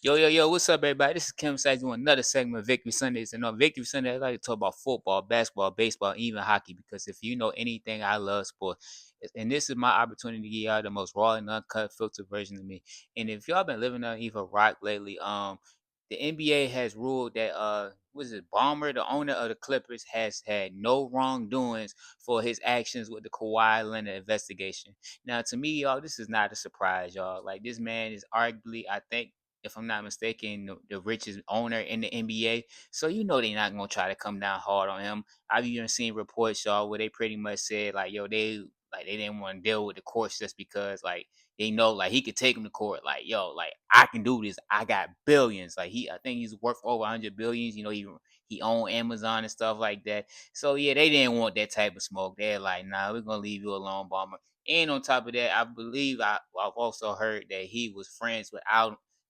Yo, what's up, everybody? This is Kim Sides doing another segment of Victory Sundays. And on Victory Sunday, I like to talk about football, basketball, baseball, and even hockey. Because if you know anything, I love sports. And this is my opportunity to give y'all the most raw and uncut filtered version of me. And if y'all been living on either rock lately, the NBA has ruled that was it Balmer, the owner of the Clippers, has had no wrongdoings for his actions with the Kawhi Leonard investigation. Now, to me, y'all, this is not a surprise, y'all. Like this man is arguably, I think, if I'm not mistaken, the richest owner in the NBA. So you know they're not gonna try to come down hard on him. I've even seen reports, y'all, where they pretty much said like, yo, they didn't want to deal with the courts just because like they know like he could take them to court. Like, yo, like I can do this. I got billions. Like I think he's worth over 100 billions. You know, he owned Amazon and stuff like that. So yeah, they didn't want that type of smoke. They're like, nah, we're gonna leave you alone, Bomber. And on top of that, I believe I've also heard that he was friends with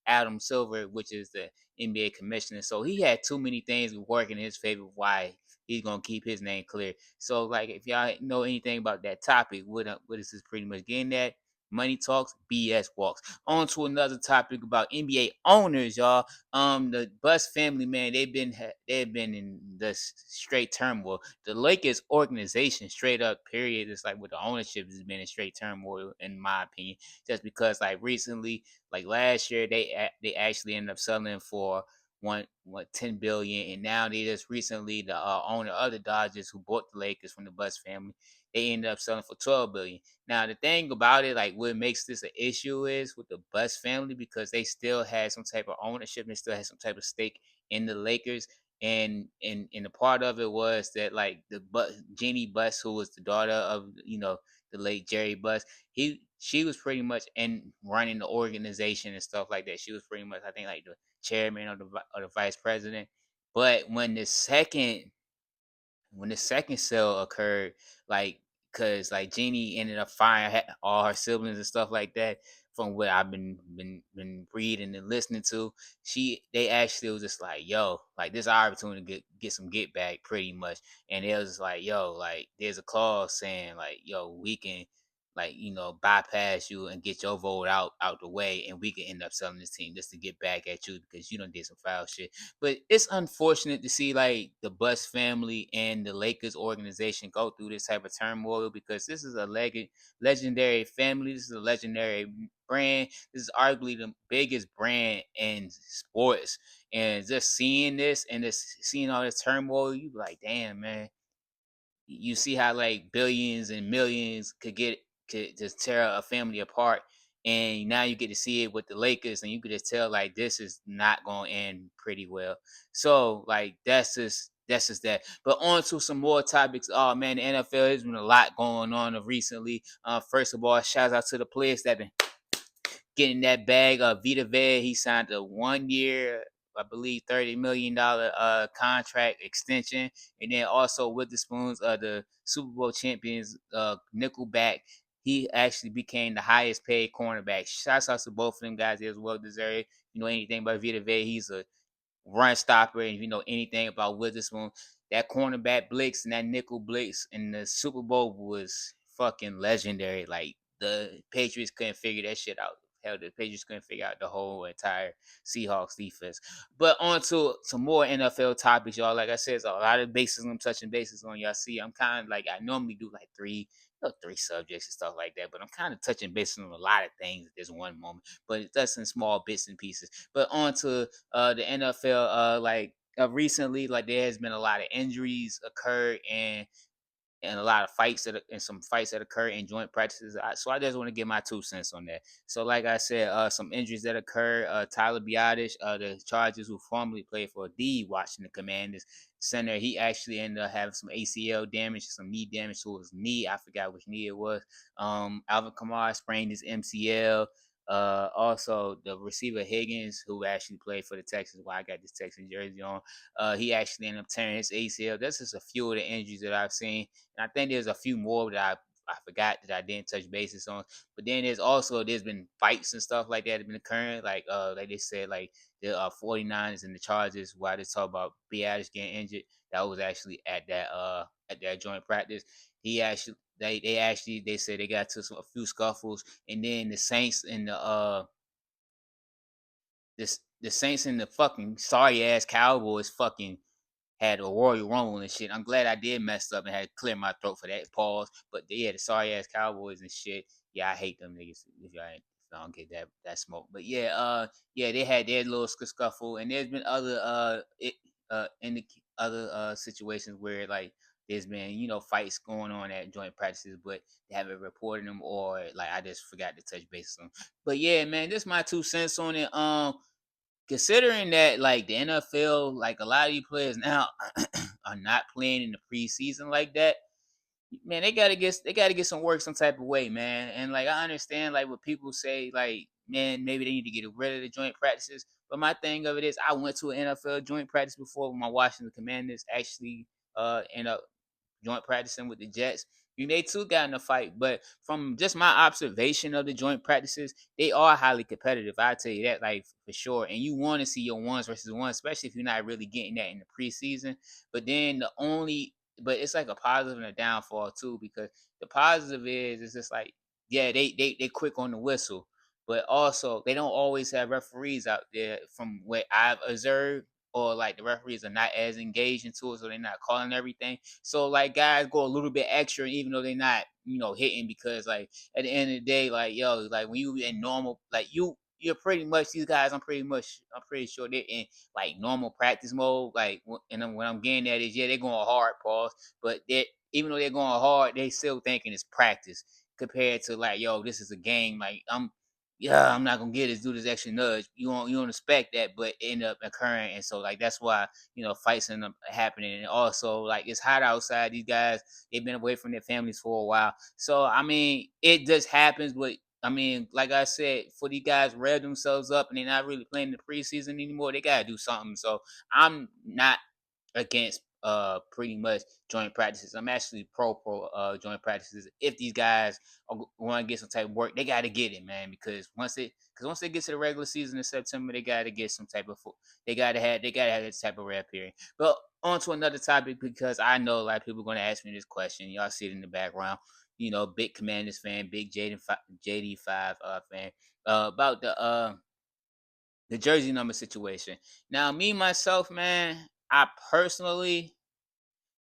Adam Silver, which is the NBA commissioner. So he had too many things working in his favor why he's gonna keep his name clear. So like if y'all know anything about that topic, what is this pretty much getting at? Money talks, BS walks. On to another topic about NBA owners, y'all. The Bus family, man, they've been in this straight turmoil. The Lakers organization, straight up, period. It's like with the ownership has been in straight turmoil, in my opinion, just because like recently, like last year, they actually ended up selling for 10 billion, and now they just recently the owner of the Dodgers who bought the Lakers from the Bus family, they ended up selling for 12 billion. Now the thing about it, like what makes this an issue is with the Bus family because they still had some type of ownership, they still had some type of stake in the Lakers. And the part of it was that like Jeannie Buss, who was the daughter of the late Jerry Buss, she was pretty much in running the organization and stuff like that. She was pretty much, I think, like the chairman or the vice president. But when the second sale occurred, like because like Jeannie ended up firing all her siblings and stuff like that. From what I've been reading and listening to, they actually was just like, yo, like this our opportunity to get some get back pretty much. And it was just like, yo, like there's a clause saying like, yo, we can like bypass you and get your vote out the way, and we can end up selling this team just to get back at you because you done did some foul shit. But it's unfortunate to see like the Buss family and the Lakers organization go through this type of turmoil because this is a legendary family. This is a legendary brand. This is arguably the biggest brand in sports. And just seeing this and just seeing all this turmoil, you be like, damn, man, you see how like billions and millions could just tear a family apart, and now you get to see it with the Lakers, and you could just tell like this is not going to end pretty well. So like that's just that. But on to some more topics. Oh man, the NFL has been a lot going on recently. First of all, shout out to the players that been getting that bag. Vita Vea, he signed a 1 year, I believe, $30 million contract extension, and then also with the Spoons, the Super Bowl champions, Nickelback. He actually became the highest paid cornerback. Shouts out to both of them guys. They was well deserved. You know anything about Vita Vea, he's a run stopper, and if you know anything about Witherspoon, that cornerback blitz and that nickel blitz in the Super Bowl was fucking legendary. Like the Patriots couldn't figure that shit out. Hell, the Patriots couldn't figure out the whole entire Seahawks defense. But on to some more NFL topics, y'all. Like I said, it's a lot of bases I'm touching bases on. Y'all see, I'm kind of like I normally do like three subjects and stuff like that, but I'm kind of touching bases on a lot of things at this one moment. But it's just in small bits and pieces. But on to the NFL, recently, like there has been a lot of injuries occurred and a lot of and some fights that occur in joint practices. So I just want to give my 2 cents on that. So like I said, some injuries that occur. Tyler Biotish, the Chargers, who formerly played for the Washington Commanders center, he actually ended up having some ACL damage, some knee damage to his knee. I forgot which knee it was. Alvin Kamara sprained his MCL. Also the receiver Higgins, who actually played for the Texans, why I got this Texans jersey on, he actually ended up tearing his ACL. That's just a few of the injuries that I've seen, and I think there's a few more that I forgot that I didn't touch bases on. But then there's been fights and stuff like that that have been occurring. Like they said, like the 49ers and the Chargers, while they talk about Biadish getting injured, that was actually at that joint practice. He actually they said they got to a few scuffles, and then the Saints and this the Saints and the fucking sorry ass Cowboys fucking had a Royal Rumble and shit. I'm glad I did mess up and had to clear my throat for that pause. But yeah, the sorry ass Cowboys and shit. Yeah, I hate them niggas. If I don't get that smoke. But yeah, yeah, they had their little scuffle, and there's been other in the other situations where like there's been fights going on at joint practices, but they haven't reported them, or like I just forgot to touch base on 'em. But yeah, man, this my 2 cents on it. Considering that like the NFL, like a lot of these players now are not playing in the preseason like that, man, they gotta get some work some type of way, man. And like I understand like what people say, like, man, maybe they need to get rid of the joint practices. But my thing of it is I went to an NFL joint practice before when my Washington Commanders actually end up joint practicing with the Jets. They too got in a fight, but from just my observation of the joint practices, they are highly competitive. I tell you that, like for sure. And you want to see your ones versus ones, especially if you're not really getting that in the preseason. But then but it's like a positive and a downfall too, because the positive is it's just like, yeah, they quick on the whistle, but also they don't always have referees out there from what I've observed, or like the referees are not as engaged into it, so they're not calling everything. So like guys go a little bit extra, even though they're not, hitting, because like at the end of the day, like yo, like when you in normal, like you're pretty much these guys. I'm pretty sure they're in like normal practice mode. Like, and then what I'm getting at is, yeah, they're going hard, pause, but they even though they're going hard, they still thinking it's practice compared to like, yo, this is a game. Like yeah, I'm not gonna get this, do this extra nudge. You don't expect that, but it end up occurring, and so like that's why fights end up happening. And also like it's hot outside. These guys, they've been away from their families for a while, so I mean it just happens. But I mean, like I said, for these guys rev themselves up and they're not really playing the preseason anymore, they gotta do something. So I'm not against pretty much joint practices. I'm actually pro joint practices. If these guys want to get some type of work, they got to get it, man. Because once they get to the regular season in September, they got to get some type of they gotta have this type of rep period. But on to another topic, because I know a lot of people are going to ask me this question. Y'all see it in the background. Big Commanders fan, big JD5 fan, about the jersey number situation. Now, me myself, man, I personally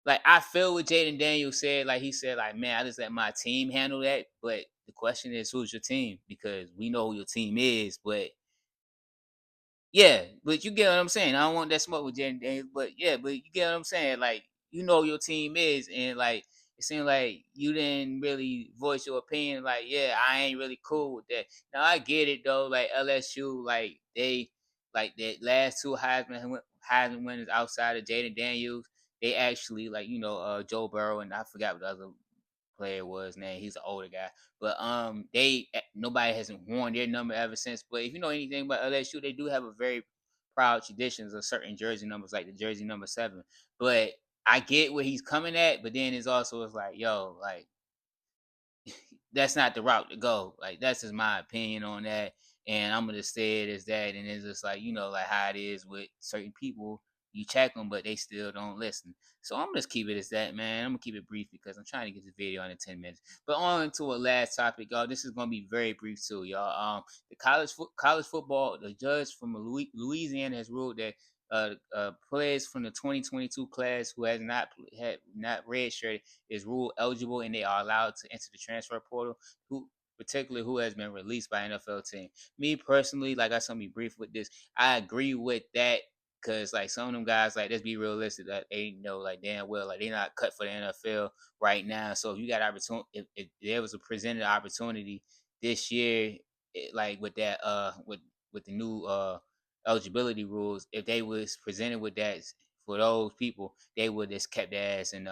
like I feel what Jaden Daniels said. Like he said, like, man, I just let my team handle that. But the question is, who's your team? Because we know who your team is, but yeah, but you get what I'm saying. I don't want that smoke with Jaden Daniels, but yeah, but you get what I'm saying. Like, your team is, and like it seemed like you didn't really voice your opinion. Like, yeah, I ain't really cool with that. Now I get it though. Like LSU, like the last two Heisman winners outside of Jaden Daniels, they actually like Joe Burrow, and I forgot what the other player was name. He's an older guy, but nobody hasn't worn their number ever since. But if you know anything about LSU, they do have a very proud traditions of certain jersey numbers, like the jersey number 7. But I get where he's coming at, but then it's like, yo, like that's not the route to go. Like that's just my opinion on that, and I'm gonna say it as that. And it's just like like how it is with certain people. You check them, but they still don't listen. So I'm just keep it as that, man. I'm gonna keep it brief because I'm trying to get the video under 10 minutes. But on to a last topic, y'all. This is gonna be very brief too, y'all. The college football, the judge from Louisiana has ruled that players from the 2022 class who has not redshirted is ruled eligible, and they are allowed to enter the transfer portal. Who Particularly who has been released by NFL team. Me personally, like I said, be brief with this. I agree with that. Cause like some of them guys, like let's be realistic, that they know like damn well like they're not cut for the NFL right now. So if you got opportunity, if there was a presented opportunity this year, like with that with the new eligibility rules, if they was presented with that for those people, they would just kept their ass in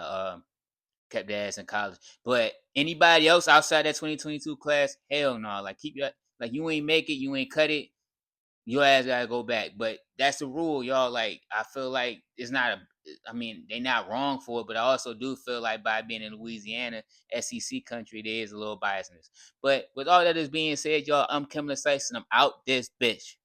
college. But anybody else outside that 2022 class, hell no. Like keep your like you ain't make it, you ain't cut it, your ass gotta go back. But that's the rule, y'all. Like I feel like it's not a. I mean, they not wrong for it, but I also do feel like by being in Louisiana, SEC country, there is a little biasness. But with all that is being said, y'all, I'm Kimler Sykes, and I'm out this bitch.